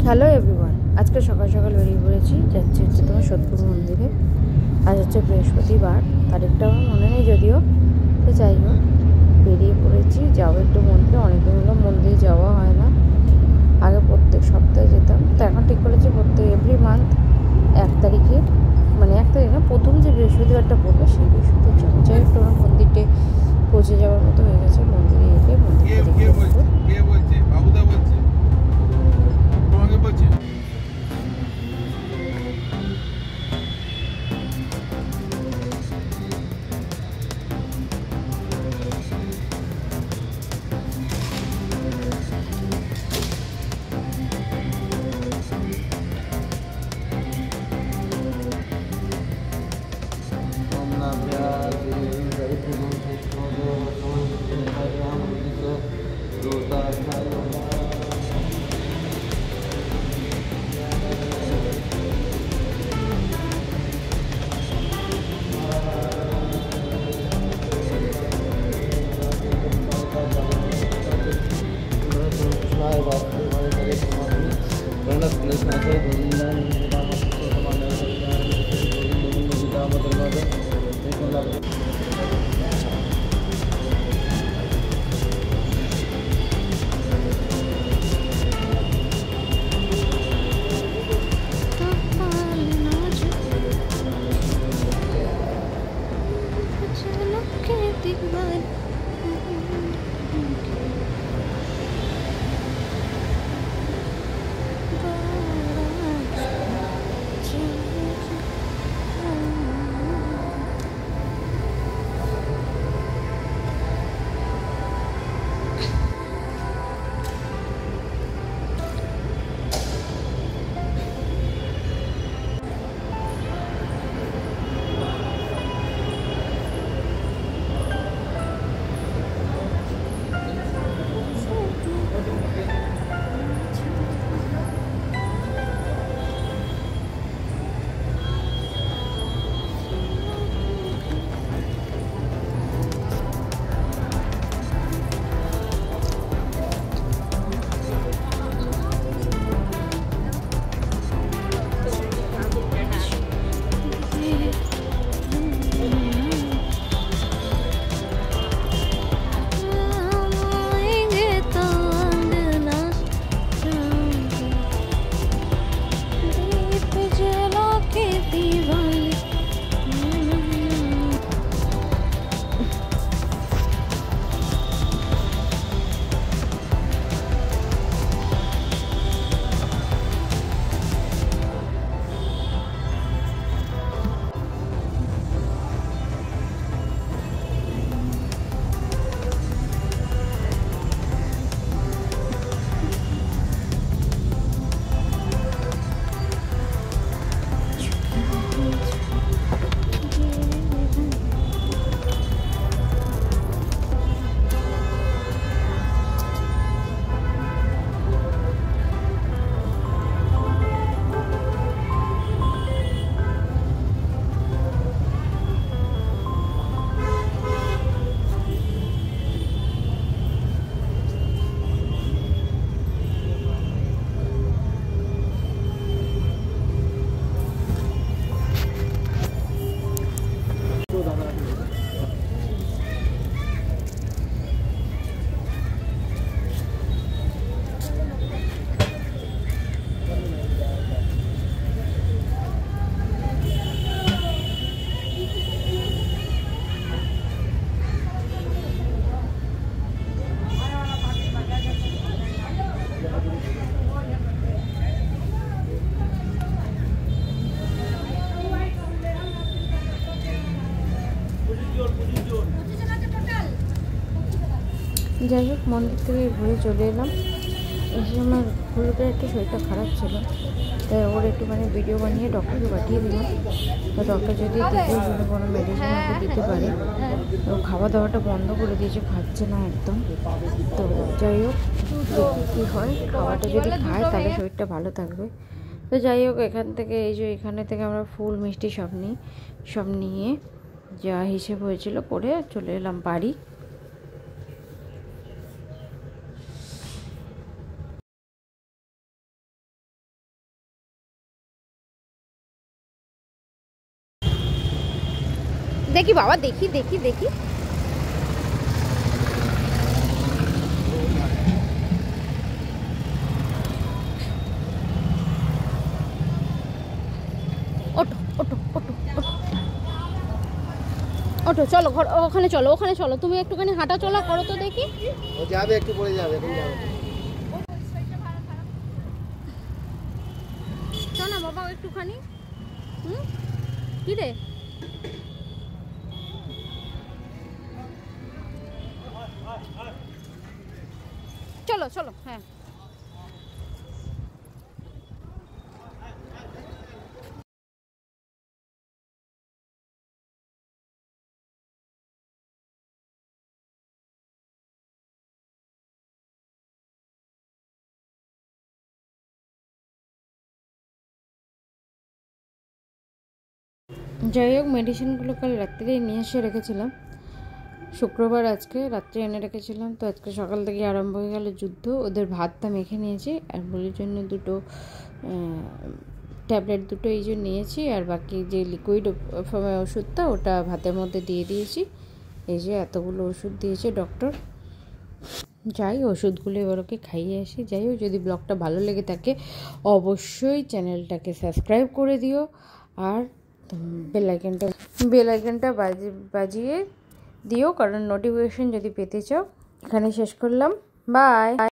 Hello everyone, আজকে সকাল সকাল বেরিয়ে পড়েছি, যাচ্ছি হচ্ছে তোমার সোদপুর মন্দিরে। আজ হচ্ছে বৃহস্পতিবার, তারিখটা আমার মনে নেই যদিও, তো যাই হোক বেরিয়ে পড়েছি। যাবো একটু মন্দিরে, অনেকদিন হলো মন্দিরে যাওয়া হয় না। আগে প্রত্যেক সপ্তাহে যেতাম, তো এখন ঠিক করেছি প্রত্যেক এভরি মান্থ 1 তারিখে, মানে 1 তারিখ না, প্রথম যে বৃহস্পতিবারটা পড়বে সেই বৃহস্পতিবার যাবো। যাই হোক তোমার মন্দিরটে পৌঁছে যাওয়ার মতো হয়ে গেছে। মন্দিরে এলে মন্দিরটা দেখতে পাবো। যাই হোক মন্দির থেকে ঘুরে চলে এলাম। এসে আমার ঘুরুটার একটু শরীরটা খারাপ ছিল, তাই ওর একটুখানি ভিডিও বানিয়ে ডক্টরকে পাঠিয়ে দিলাম। তো ডক্টর যদি দেখে কোনো মেডিসিন ওকে দিতে পারে। ও খাওয়া দাওয়াটা বন্ধ করে দিয়েছে, খাচ্ছে না একদম। তো যাই হোক দেখি কী হয়, খাওয়াটা যদি খায় তাহলে শরীরটা ভালো থাকবে। তো যাই হোক এখান থেকে এই যে এখানে থেকে আমরা ফুল মিষ্টি সব নিয়ে যা হিসেব হয়েছিল করে চলে এলাম বাড়ি। দেখি বাবা, দেখি দেখি দেখি। ওটো ওটো ওটো ওটো ওটো, চলো ঘর, ওখানে চলো, ওখানে চলো। তুমি একটুখানি হাঁটা চলা করো তো দেখি। ও যাবে, একটু পরে যাবে। চল না বাবা একটুখানি। কি রে, চলো চলো। হ্যাঁ যাই হোক, মেডিসিনগুলো কাল রাত্রেই নিয়ে এসে রেখেছিলাম। শুক্রবার আজকে রাত্রে এনে রেখেছিলাম, তো আজকে সকাল থেকে আরম্ভ হয়ে গেল যুদ্ধ। ওদের ভাতটা মেখে নিয়েছি, আর বলির জন্য দুটো ট্যাবলেট দুটো এই যে নিয়েছি, আর বাকি যে লিকুইড ওষুধটা ওটা ভাতের মধ্যে দিয়ে দিয়েছি। এই যে এতগুলো ওষুধ দিয়েছে ডক্টর। যাই, ওষুধগুলো এবার ওকে খাইয়ে আসি। যাই হোক, যদি ব্লগটা ভালো লেগে থাকে অবশ্যই চ্যানেলটাকে সাবস্ক্রাইব করে দিও, আর বেল আইকনটা বাজিয়ে দিও, কারণ নোটিফিকেশন যদি পেতে চাও। এখানে শেষ করলাম, বাই।